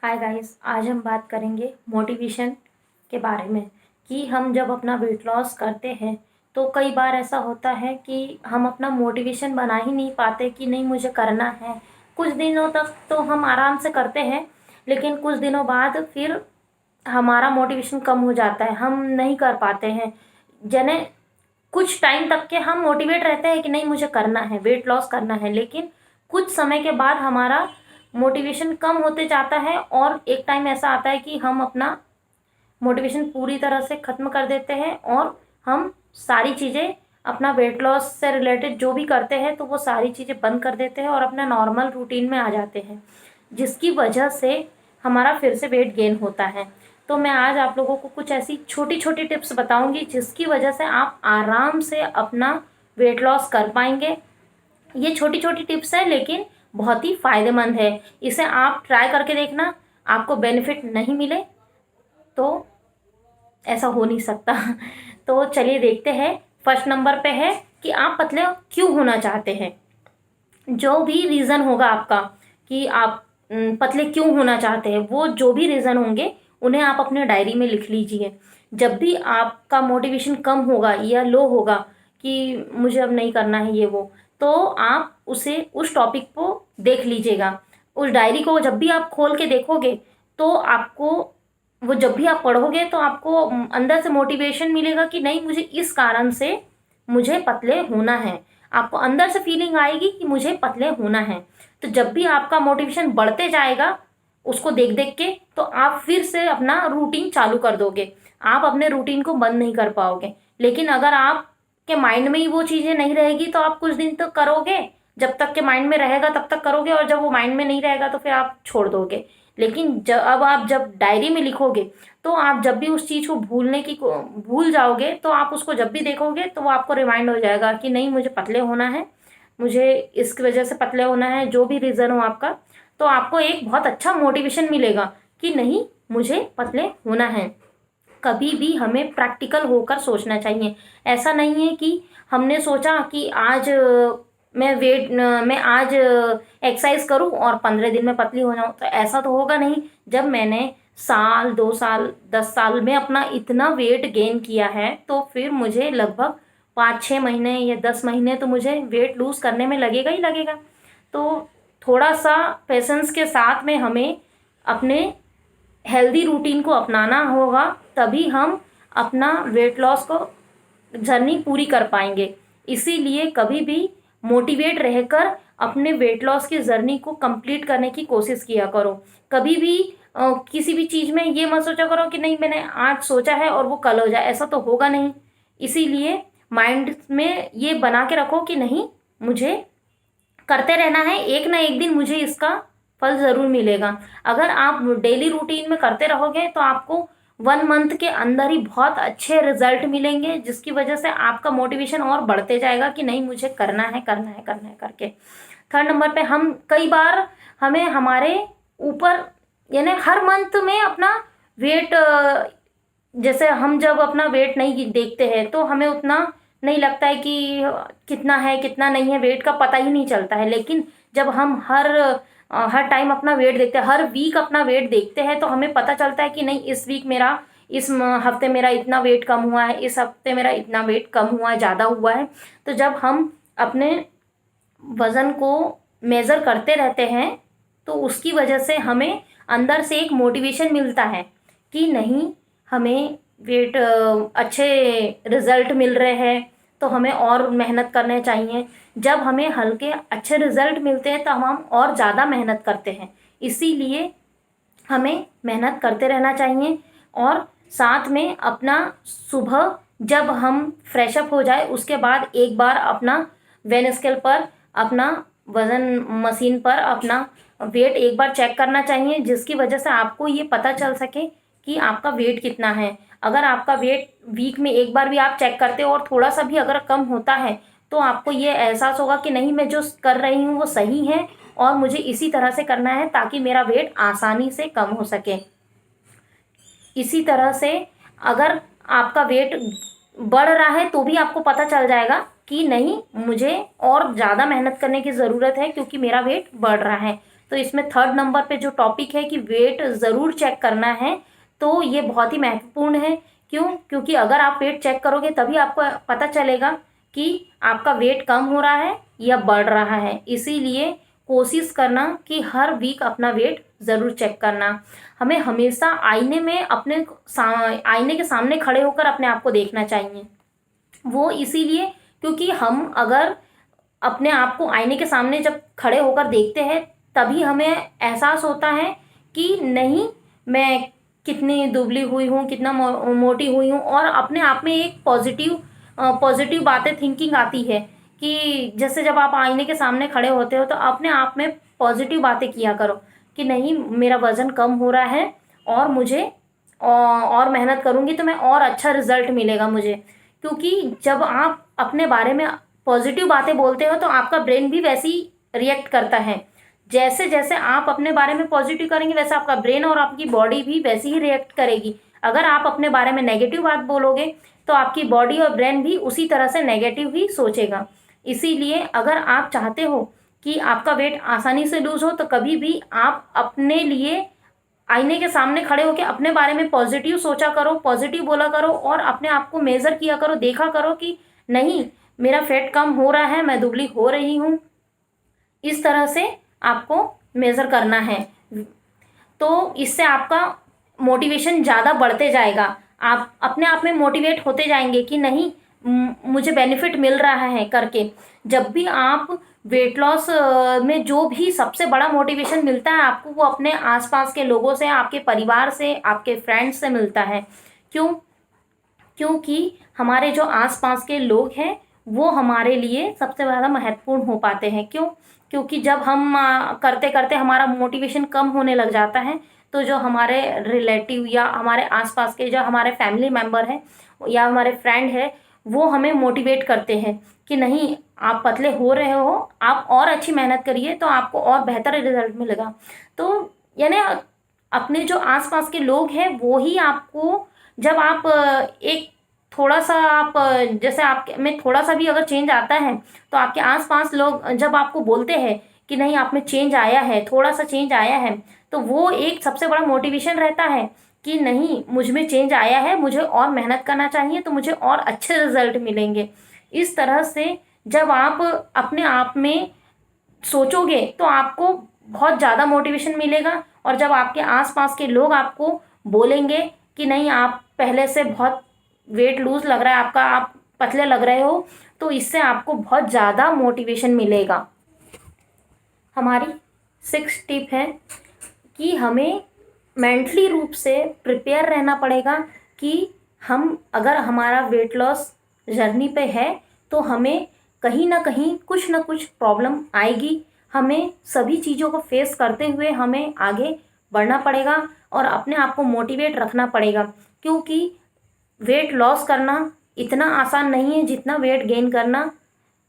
Hi guys, आज हम बात करेंगे मोटिवेशन के बारे में कि हम जब अपना वेट लॉस करते हैं तो कई बार ऐसा होता है कि हम अपना मोटिवेशन बना ही नहीं पाते कि नहीं मुझे करना है। कुछ दिनों तक तो हम आराम से करते हैं, लेकिन कुछ दिनों बाद फिर हमारा मोटिवेशन कम हो जाता है, हम नहीं कर पाते हैं। जने कुछ टाइम तक के हम मोटिवेट रहते हैं कि नहीं मुझे करना है, वेट लॉस करना है, लेकिन कुछ समय के बाद हमारा मोटिवेशन कम होते जाता है और एक टाइम ऐसा आता है कि हम अपना मोटिवेशन पूरी तरह से ख़त्म कर देते हैं और हम सारी चीज़ें अपना वेट लॉस से रिलेटेड जो भी करते हैं तो वो सारी चीज़ें बंद कर देते हैं और अपना नॉर्मल रूटीन में आ जाते हैं, जिसकी वजह से हमारा फिर से वेट गेन होता है। तो मैं आज आप लोगों को कुछ ऐसी छोटी छोटी टिप्स बताऊंगी जिसकी वजह से आप आराम से अपना वेट लॉस कर पाएंगे। ये छोटी छोटी टिप्स है लेकिन बहुत ही फ़ायदेमंद है। इसे आप ट्राई करके देखना, आपको बेनिफिट नहीं मिले तो ऐसा हो नहीं सकता। तो चलिए देखते हैं। फर्स्ट नंबर पे है कि आप पतले क्यों होना चाहते हैं। जो भी रीज़न होगा आपका कि आप पतले क्यों होना चाहते हैं, वो जो भी रीज़न होंगे उन्हें आप अपने डायरी में लिख लीजिए। जब भी आपका मोटिवेशन कम होगा या लो होगा कि मुझे अब नहीं करना है ये वो, तो आप उसे उस टॉपिक को देख लीजिएगा। उस डायरी को जब भी आप खोल के देखोगे तो आपको वो जब भी आप पढ़ोगे तो आपको अंदर से मोटिवेशन मिलेगा कि नहीं मुझे इस कारण से मुझे पतले होना है। आपको अंदर से फीलिंग आएगी कि मुझे पतले होना है। तो जब भी आपका मोटिवेशन बढ़ते जाएगा उसको देख देख के, तो आप फिर से अपना रूटीन चालू कर दोगे। आप अपने रूटीन को बंद नहीं कर पाओगे। लेकिन अगर आपके माइंड में ही वो चीज़ें नहीं रहेगी तो आप कुछ दिन तक करोगे, जब तक के माइंड में रहेगा तब तक करोगे, और जब वो माइंड में नहीं रहेगा तो फिर आप छोड़ दोगे। लेकिन अब आप जब डायरी में लिखोगे तो आप जब भी उस चीज़ को भूल जाओगे तो आप उसको जब भी देखोगे तो वो आपको रिमाइंड हो जाएगा कि नहीं मुझे पतले होना है, मुझे इसकी वजह से पतले होना है, जो भी रीज़न हो आपका। तो आपको एक बहुत अच्छा मोटिवेशन मिलेगा कि नहीं मुझे पतले होना है। कभी भी हमें प्रैक्टिकल होकर सोचना चाहिए। ऐसा नहीं है कि हमने सोचा कि आज मैं आज एक्सरसाइज करूं और 15 दिन में पतली हो जाऊं, तो ऐसा तो होगा नहीं। जब मैंने साल 2 साल 10 साल में अपना इतना वेट गेन किया है तो फिर मुझे लगभग 5-6 महीने या 10 महीने तो मुझे वेट लूज़ करने में लगेगा ही लगेगा। तो थोड़ा सा पेशेंस के साथ में हमें अपने हेल्दी रूटीन को अपनाना होगा, तभी हम अपना वेट लॉस को जर्नी पूरी कर पाएंगे। इसीलिए कभी भी मोटिवेट रहकर अपने वेट लॉस की जर्नी को कंप्लीट करने की कोशिश किया करो। कभी भी किसी भी चीज़ में ये मत सोचा करो कि नहीं मैंने आज सोचा है और वो कल हो जाए, ऐसा तो होगा नहीं। इसीलिए माइंड में ये बना के रखो कि नहीं मुझे करते रहना है, एक ना एक दिन मुझे इसका फल ज़रूर मिलेगा। अगर आप डेली रूटीन में करते रहोगे तो आपको 1 मंथ के अंदर ही बहुत अच्छे रिजल्ट मिलेंगे, जिसकी वजह से आपका मोटिवेशन और बढ़ते जाएगा कि नहीं मुझे करना है करना है करना है करके। थर्ड नंबर पे हम कई बार हमें हमारे ऊपर यानी हर मंथ में अपना वेट, जैसे हम जब अपना वेट नहीं देखते हैं तो हमें उतना नहीं लगता है कि कितना है कितना नहीं है, वेट का पता ही नहीं चलता है। लेकिन जब हम हर टाइम अपना वेट देखते हैं, हर वीक अपना वेट देखते हैं, तो हमें पता चलता है कि नहीं इस वीक मेरा, हफ्ते मेरा इतना वेट कम हुआ है, इस हफ्ते मेरा इतना वेट कम हुआ है, ज़्यादा हुआ है। तो जब हम अपने वज़न को मेज़र करते रहते हैं तो उसकी वजह से हमें अंदर से एक मोटिवेशन मिलता है कि नहीं हमें वेट अच्छे रिज़ल्ट मिल रहे हैं तो हमें और मेहनत करने चाहिए। जब हमें हल्के अच्छे रिज़ल्ट मिलते हैं तो हम और ज़्यादा मेहनत करते हैं। इसीलिए हमें मेहनत करते रहना चाहिए। और साथ में अपना सुबह जब हम फ्रेश अप हो जाए उसके बाद एक बार अपना वेन स्केल पर, अपना वज़न मशीन पर अपना वेट एक बार चेक करना चाहिए, जिसकी वजह से आपको ये पता चल सके कि आपका वेट कितना है। अगर आपका वेट वीक में एक बार भी आप चेक करते हो और थोड़ा सा भी अगर कम होता है तो आपको ये एहसास होगा कि नहीं मैं जो कर रही हूँ वो सही है और मुझे इसी तरह से करना है ताकि मेरा वेट आसानी से कम हो सके। इसी तरह से अगर आपका वेट बढ़ रहा है तो भी आपको पता चल जाएगा कि नहीं मुझे और ज़्यादा मेहनत करने की ज़रूरत है क्योंकि मेरा वेट बढ़ रहा है। तो इसमें थर्ड नंबर पे जो टॉपिक है कि वेट ज़रूर चेक करना है, तो ये बहुत ही महत्वपूर्ण है। क्यों? क्योंकि अगर आप वेट चेक करोगे तभी आपको पता चलेगा कि आपका वेट कम हो रहा है या बढ़ रहा है। इसीलिए कोशिश करना कि हर वीक अपना वेट ज़रूर चेक करना। हमें हमेशा आईने में आईने के सामने खड़े होकर अपने आप को देखना चाहिए। वो इसीलिए क्योंकि हम अगर अपने आप को आईने के सामने जब खड़े होकर देखते हैं तभी हमें एहसास होता है कि नहीं, मैं कितनी दुबली हुई हूँ, कितना मोटी हुई हूँ, और अपने आप में एक पॉजिटिव बातें थिंकिंग आती है कि जैसे जब आप आईने के सामने खड़े होते हो तो अपने आप में पॉजिटिव बातें किया करो कि नहीं, मेरा वज़न कम हो रहा है और मुझे और मेहनत करूँगी तो मैं और अच्छा रिजल्ट मिलेगा मुझे। क्योंकि जब आप अपने बारे में पॉजिटिव बातें बोलते हो तो आपका ब्रेन भी वैसी रिएक्ट करता है। जैसे जैसे आप अपने बारे में पॉजिटिव करेंगे वैसे आपका ब्रेन और आपकी बॉडी भी वैसी ही रिएक्ट करेगी। अगर आप अपने बारे में नेगेटिव बात बोलोगे तो आपकी बॉडी और ब्रेन भी उसी तरह से नेगेटिव ही सोचेगा। इसीलिए अगर आप चाहते हो कि आपका वेट आसानी से लूज हो तो कभी भी आप अपने लिए आईने के सामने खड़े होकर अपने बारे में पॉजिटिव सोचा करो, पॉजिटिव बोला करो और अपने आप को मेज़र किया करो, देखा करो कि नहीं, मेरा फैट कम हो रहा है, मैं दुबली हो रही हूँ। इस तरह से आपको मेज़र करना है, तो इससे आपका मोटिवेशन ज़्यादा बढ़ते जाएगा। आप अपने आप में मोटिवेट होते जाएंगे कि नहीं, मुझे बेनिफिट मिल रहा है करके। जब भी आप वेट लॉस में जो भी सबसे बड़ा मोटिवेशन मिलता है आपको, वो अपने आसपास के लोगों से, आपके परिवार से, आपके फ्रेंड्स से मिलता है। क्यों? क्योंकि हमारे जो आसपास के लोग हैं वो हमारे लिए सबसे ज़्यादा महत्वपूर्ण हो पाते हैं। क्यों? क्योंकि जब हम करते करते हमारा मोटिवेशन कम होने लग जाता है तो जो हमारे रिलेटिव या हमारे आसपास के जो हमारे फैमिली मेम्बर हैं या हमारे फ्रेंड है, वो हमें मोटिवेट करते हैं कि नहीं, आप पतले हो रहे हो, आप और अच्छी मेहनत करिए तो आपको और बेहतर रिजल्ट मिलेगा। तो यानी अपने जो आसपास के लोग हैं वो ही आपको, जब आप एक थोड़ा सा आप जैसे आप में थोड़ा सा भी अगर चेंज आता है तो आपके आसपास लोग जब आपको बोलते हैं कि नहीं, आप में चेंज आया है, थोड़ा सा चेंज आया है, तो वो एक सबसे बड़ा मोटिवेशन रहता है कि नहीं, मुझ में चेंज आया है, मुझे और मेहनत करना चाहिए तो मुझे और अच्छे रिजल्ट मिलेंगे। इस तरह से जब आप अपने आप में सोचोगे तो आपको बहुत ज़्यादा मोटिवेशन मिलेगा, और जब आपके आसपास के लोग आपको बोलेंगे कि नहीं, आप पहले से बहुत वेट लूज लग रहा है आपका, आप पतले लग रहे हो, तो इससे आपको बहुत ज़्यादा मोटिवेशन मिलेगा। हमारी 6 टिप है कि हमें मेंटली रूप से प्रिपेयर रहना पड़ेगा कि हम अगर हमारा वेट लॉस जर्नी पे है तो हमें कहीं ना कहीं कुछ ना कुछ प्रॉब्लम आएगी। हमें सभी चीज़ों को फेस करते हुए हमें आगे बढ़ना पड़ेगा और अपने आप को मोटिवेट रखना पड़ेगा। क्योंकि वेट लॉस करना इतना आसान नहीं है जितना वेट गेन करना।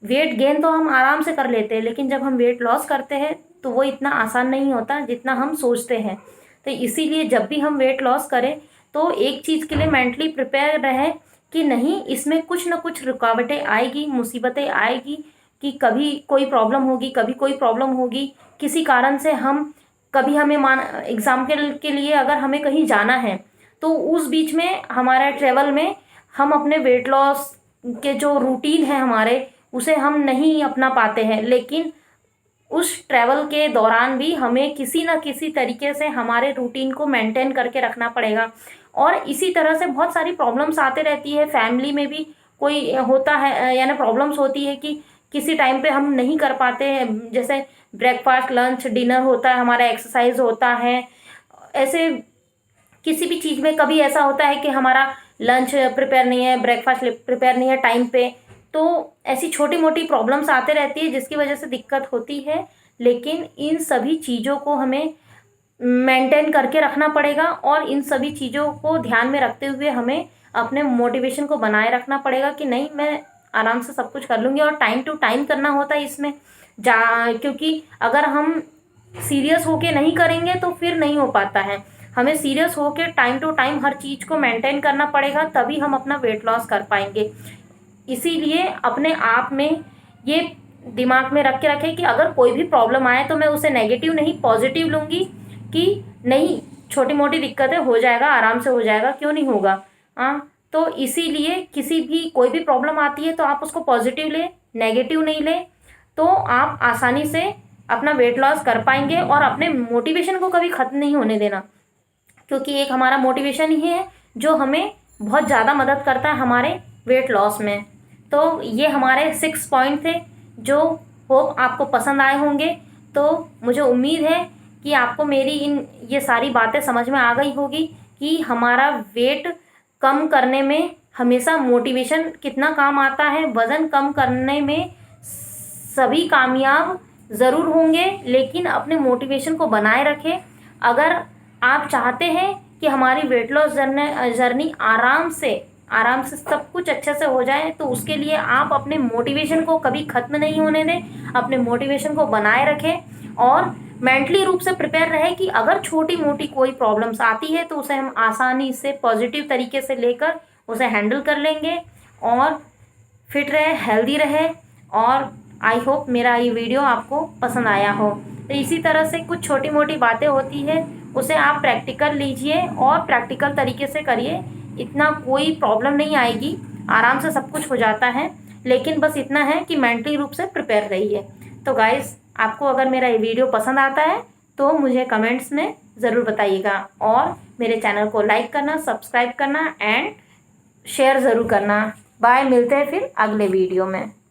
वेट गेन तो हम आराम से कर लेते हैं, लेकिन जब हम वेट लॉस करते हैं तो वो इतना आसान नहीं होता जितना हम सोचते हैं। तो इसीलिए जब भी हम वेट लॉस करें तो एक चीज़ के लिए मेंटली प्रिपेयर रहे कि नहीं, इसमें कुछ ना कुछ रुकावटें आएगी, मुसीबतें आएगी, कि कभी कोई प्रॉब्लम होगी, कभी कोई प्रॉब्लम होगी, किसी कारण से हम कभी हमें एग्जाम्पल के लिए अगर हमें कहीं जाना है तो उस बीच में हमारा ट्रेवल में हम अपने वेट लॉस के जो रूटीन है हमारे, उसे हम नहीं अपना पाते हैं, लेकिन उस ट्रैवल के दौरान भी हमें किसी न किसी तरीके से हमारे रूटीन को मेंटेन करके रखना पड़ेगा। और इसी तरह से बहुत सारी प्रॉब्लम्स आते रहती है, फैमिली में भी कोई होता है, यानी प्रॉब्लम्स होती है कि किसी टाइम पे हम नहीं कर पाते हैं, जैसे ब्रेकफास्ट, लंच, डिनर होता है, हमारा एक्सरसाइज होता है, ऐसे किसी भी चीज़ में कभी ऐसा होता है कि हमारा लंच प्रिपेयर नहीं है, ब्रेकफास्ट प्रिपेयर नहीं है टाइम पे, तो ऐसी छोटी मोटी प्रॉब्लम्स आते रहती है जिसकी वजह से दिक्कत होती है। लेकिन इन सभी चीज़ों को हमें मेंटेन करके रखना पड़ेगा और इन सभी चीज़ों को ध्यान में रखते हुए हमें अपने मोटिवेशन को बनाए रखना पड़ेगा कि नहीं, मैं आराम से सब कुछ कर लूँगी। और टाइम टू टाइम करना होता है इसमें, क्योंकि अगर हम सीरियस होके नहीं करेंगे तो फिर नहीं हो पाता है। हमें सीरियस होके टाइम टू टाइम हर चीज़ को मेंटेन करना पड़ेगा, तभी हम अपना वेट लॉस कर पाएंगे। इसीलिए अपने आप में ये दिमाग में रख के रखें कि अगर कोई भी प्रॉब्लम आए तो मैं उसे नेगेटिव नहीं पॉजिटिव लूँगी कि नहीं, छोटी मोटी दिक्कतें हो जाएगा, आराम से हो जाएगा, क्यों नहीं होगा। हाँ, तो इसीलिए किसी भी कोई भी प्रॉब्लम आती है तो आप उसको पॉजिटिव लें, नेगेटिव नहीं लें, तो आप आसानी से अपना वेट लॉस कर पाएंगे और अपने मोटिवेशन को कभी ख़त्म नहीं होने देना, क्योंकि एक हमारा मोटिवेशन ही है जो हमें बहुत ज़्यादा मदद करता है हमारे वेट लॉस में। तो ये हमारे 6 पॉइंट थे जो होप आपको पसंद आए होंगे। तो मुझे उम्मीद है कि आपको मेरी ये सारी बातें समझ में आ गई होगी कि हमारा वेट कम करने में हमेशा मोटिवेशन कितना काम आता है। वज़न कम करने में सभी कामयाब ज़रूर होंगे, लेकिन अपने मोटिवेशन को बनाए रखें। अगर आप चाहते हैं कि हमारी वेट लॉस जर्नी आराम से सब कुछ अच्छे से हो जाए, तो उसके लिए आप अपने मोटिवेशन को कभी ख़त्म नहीं होने दें, अपने मोटिवेशन को बनाए रखें और मेंटली रूप से प्रिपेयर रहे कि अगर छोटी मोटी कोई प्रॉब्लम्स आती है तो उसे हम आसानी से पॉजिटिव तरीके से लेकर उसे हैंडल कर लेंगे और फिट रहे, हेल्दी रहे। और आई होप मेरा ये वीडियो आपको पसंद आया हो। तो इसी तरह से कुछ छोटी मोटी बातें होती है, उसे आप प्रैक्टिकल लीजिए और प्रैक्टिकल तरीके से करिए, इतना कोई प्रॉब्लम नहीं आएगी, आराम से सब कुछ हो जाता है। लेकिन बस इतना है कि मेंटली रूप से प्रिपेयर रहिए। तो गाइस, आपको अगर मेरा ये वीडियो पसंद आता है तो मुझे कमेंट्स में ज़रूर बताइएगा और मेरे चैनल को लाइक करना, सब्सक्राइब करना एंड शेयर ज़रूर करना। बाय, मिलते हैं फिर अगले वीडियो में।